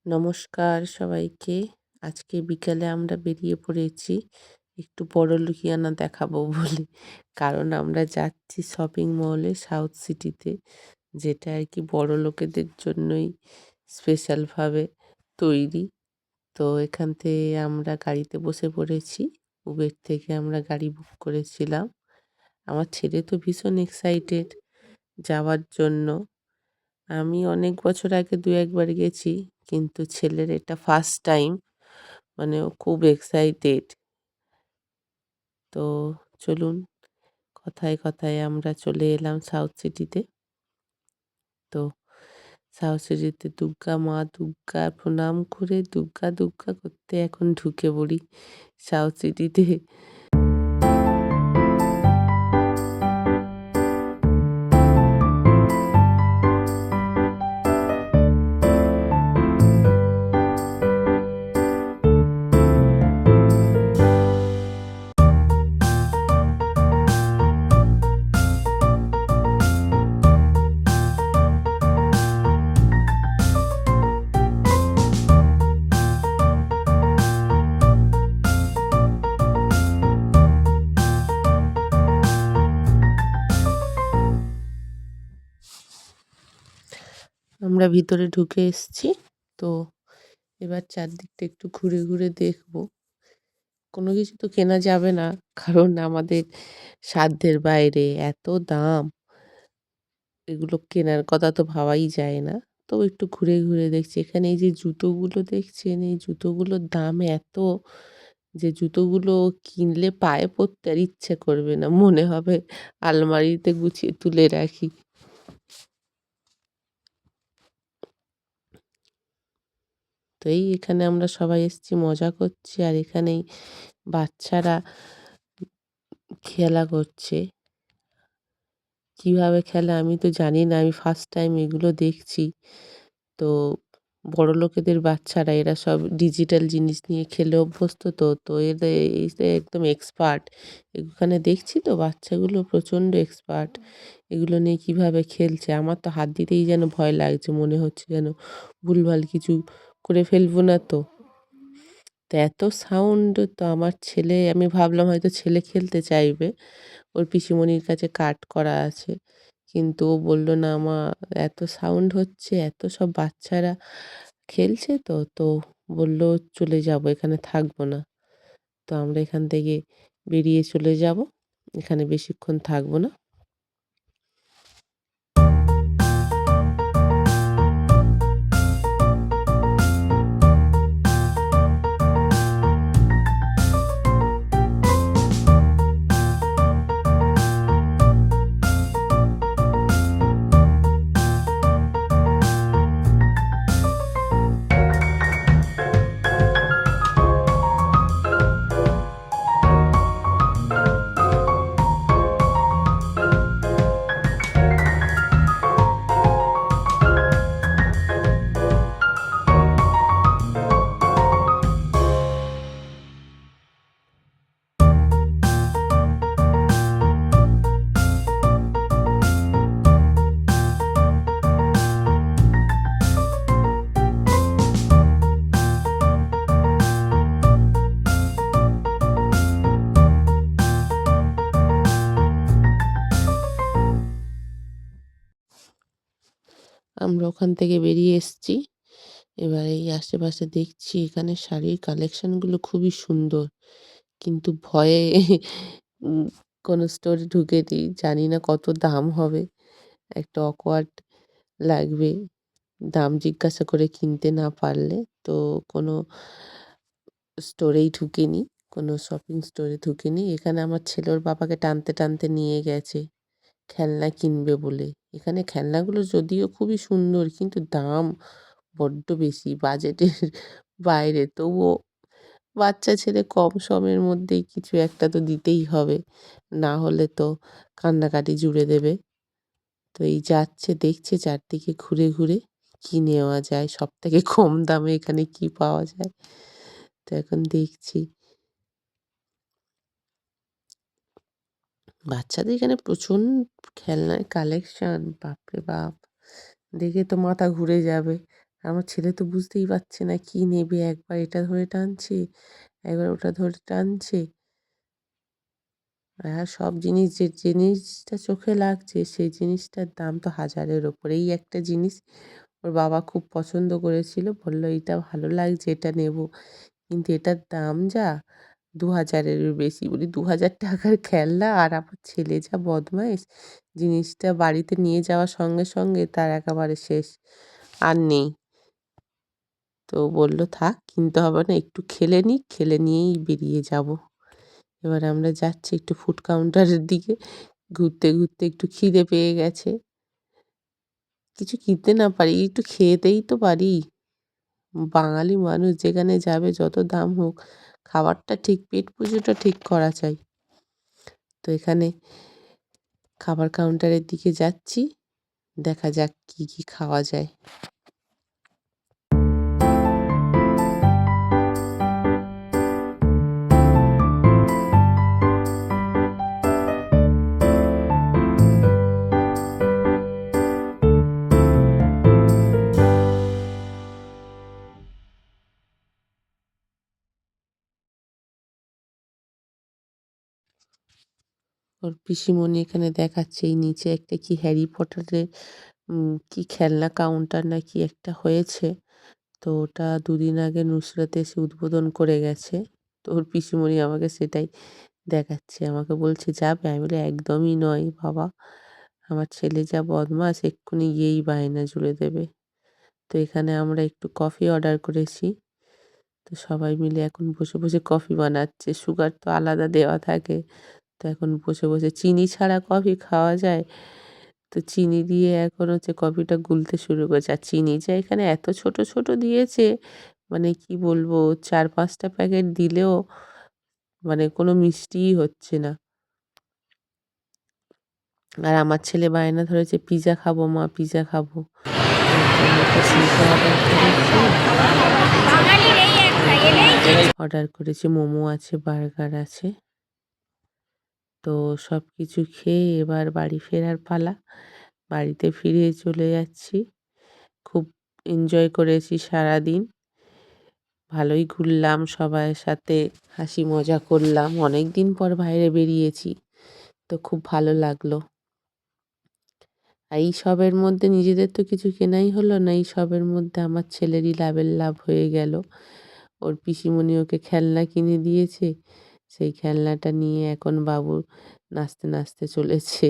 নমস্কার সবাইকে। আজকে বিকালে আমরা বেরিয়ে পড়েছি একটু বড়লোকিয়ানা দেখাবো বলে। কারণ আমরা যাচ্ছি শপিং মলে সাউথ সিটিতে, যেটা আর কি বড়লোকেদের জন্যই স্পেশালভাবে তৈরি। তো এখান থেকে আমরা গাড়িতে বসে পড়েছি। উবের থেকে আমরা গাড়ি বুক করেছিলাম। আমার ছেলে তো ভীষণ এক্সাইটেড যাওয়ার জন্য। আমি অনেক বছর আগে ২-১ বার গেছি। কিন্তু ছেলের এটা ফার্স্ট টাইম। মানে ও খুব এক্সাইটেড। তো চলুন, কথায় কথায় আমরা চলে এলাম সাউথ সিটিতে। তো সাউথ সিটিতে মা দুর্গার প্রণাম করে দুর্গা দুর্গা করতে এখন ঢুকে পড়ি সাউথ সিটিতে। আমরা ভিতরে ঢুকে এসেছি। তো এবার চারদিকটা একটু ঘুরে ঘুরে দেখবো। কোনো কিছু তো কেনা যাবে না, কারণ আমাদের সাধ্যের বাইরে এত দাম। এগুলো কেনার কথা তো ভাবাই যায় না। তো একটু ঘুরে ঘুরে দেখছি। এখানে এই যে জুতোগুলো দেখছেন, এই জুতোগুলোর দাম এত, যে জুতোগুলো কিনলে পায়ে পরতে আর ইচ্ছে করবে না, মনে হবে আলমারিতে গুছিয়ে তুলে রাখি। তো এই এখানে আমরা সবাই এসেছি, মজা করছি, আর এখানেই বাচ্চারা খেলা করছে। কিভাবে খেলে আমি তো জানি না, আমি ফার্স্ট টাইম এগুলো দেখছি। তো বড়লোকেদের বাচ্চারা এরা সব ডিজিটাল জিনিস নিয়ে খেলে অভ্যস্ত, তো এরা একদম এক্সপার্ট। এখানে দেখছি তো বাচ্চাগুলো প্রচণ্ড এক্সপার্ট এগুলো নিয়ে কীভাবে খেলছে। আমার তো হাত দিতেই যেন ভয় লাগছে, মনে হচ্ছে যেন ভুলভাল কিছু করে ফেলবো না তো। তো এত সাউন্ড, তো আমার ছেলে, আমি ভাবলাম হয়তো ছেলে খেলতে চাইবে, ওর পিসিমণির কাছে কাট করা আছে। কিন্তু ও বলল না মা, এত সাউন্ড হচ্ছে, এত সব বাচ্চারা খেলছে, তো বলল চলে যাব, এখানে থাকবো না। তো আমরা এখান থেকে বেরিয়ে চলে যাব, এখানে বেশিক্ষণ থাকবো না। আমরা ওখান থেকে বেরিয়ে এসেছি। এবার এই আশেপাশে দেখছি, এখানে শাড়ির কালেকশনগুলো খুবই সুন্দর। কিন্তু ভয়ে উম কোনো স্টোরে ঢুকিনি। জানি না কত দাম হবে। একটা অকওয়ার্ড লাগবে দাম জিজ্ঞাসা করে কিনতে না পারলে। তো কোনো স্টোরেই ঢুকিনি, কোনো শপিং স্টোরে ঢুকিনি। এখানে আমার ছেলে ওর বাবাকে টানতে টানতে নিয়ে গেছে খেলনা কিনবে বলে। এখানে খেলনাগুলো যদিও খুবই সুন্দর, কিন্তু দাম বড্ড বেশি, বাজেটের বাইরে। তবুও বাচ্চা ছেলে, কম সমের মধ্যেই কিছু একটা তো দিতেই হবে, না হলে তো কান্নাকাটি জুড়ে দেবে। তো এই যাচ্ছে, দেখছে চারদিকে ঘুরে ঘুরে কি নেওয়া যায়, সবথেকে কম দামে এখানে কি পাওয়া যায়। তো এখন দেখছি বাচ্চাদের এখানে প্রচুর খেলনার কালেকশন, বাপরে বাপ! দেখে তো মাথা ঘুরে যাবে। আমার ছেলে তো বুঝতেই পারছে না কি নেবে। একবার এটা ধরে টানছে, একবার ওটা ধরে টানছে। আর সব জিনিস যে জিনিসটা চোখে লাগছে সেই জিনিসটার দাম তো ১,০০০ এর ওপরে। এই একটা জিনিস ওর বাবা খুব পছন্দ করেছিল। বলল, "এটা ভালো লাগছে, এটা নেব।" কিন্তু এটার দাম যা ২,০০০ এরও বেশি। বলি, ৳২,০০০ র খেলনা, আর আমার ছেলে যা বদমাইশ, জিনিসটা বাড়িতে নিয়ে যাওয়ার সঙ্গে, সঙ্গে তার একেবারে শেষ। আর নেই। তো বলল, "থাক, কিনতে হবে না। একটু খেলে নিক, খেলে নিয়েই বেরিয়ে যাব।" এবার আমরা যাচ্ছি একটু ফুড কাউন্টারের দিকে। ঘুরতে, ঘুরতে একটু খিদে পেয়ে গেছে। কিছু কিনতে না পারি, একটু খেতেই তো পারি। বাঙালি মানুষ, যেখানে যাবে যত দাম হোক, খাবারটা ঠিক, পেট পুজোটা ঠিক করা চাই। তো এখানে খাবার কাউন্টারের দিকে যাচ্ছি। দেখা যাক কি, কি খাওয়া যায়। ওর পিসিমণি এখানে দেখাচ্ছে এই নিচে একটা কি হ্যারি পটারের কি খেলনা কাউন্টার না কি একটা হয়েছে। তো ওটা দুদিন আগে নুসরাত এসে উদ্বোধন করে গেছে। তো ওর পিসিমণি আমাকে সেটাই দেখাচ্ছে। আমাকে বলছে, "যাবে?" আমি বলি, "একদমই নয় বাবা। আমার ছেলে যা বদমাশ, এক্ষুনি গিয়েই বায়না জুড়ে দেবে।" তো এখানে আমরা একটু কফি অর্ডার করেছি। তো সবাই মিলে এখন বসে, বসে কফি বানাচ্ছে। সুগার তো আলাদা দেওয়া থাকে। তো এখন বসে, বসে চিনি ছাড়া কফি খাওয়া যায়? তো চিনি দিয়ে এখন হচ্ছে কফিটা গুলতে শুরু করেছে। আর চিনি যে এখানে এত ছোট, ছোট দিয়েছে, মানে কি বলবো, ৪-৫ টা প্যাকেট দিলেও মানে কোনো মিষ্টিই হচ্ছে না। আর আমার ছেলে বায়না ধরেছে, "পিজ্জা খাবো মা, পিজ্জা খাবো।" ওর জন্য একটা পিজ্জা অর্ডার করেছি। অর্ডার করেছি, মোমো আছে, বার্গার আছে। তো সবকিছু খেয়ে এবার বাড়ি ফেরার পালা। বাড়িতে ফিরে চলে যাচ্ছি। খুব এনজয় করেছি সারাদিন। ভালোই ঘুরলাম সবাইয়ের সাথে, হাসি মজা করলাম। অনেকদিন পর বাইরে বেরিয়েছি। তো খুব ভালো লাগলো। আর এই সবের মধ্যে নিজেদের তো কিছু কেনাই হলো না। এই সবের মধ্যে আমার ছেলেরই লাভের লাভ হয়ে গেল। ওর পিসিমণি ওকে খেলনা কিনে দিয়েছে। সেই খেলনাটা নিয়ে এখন বাবু নাচতে, নাচতে চলেছে।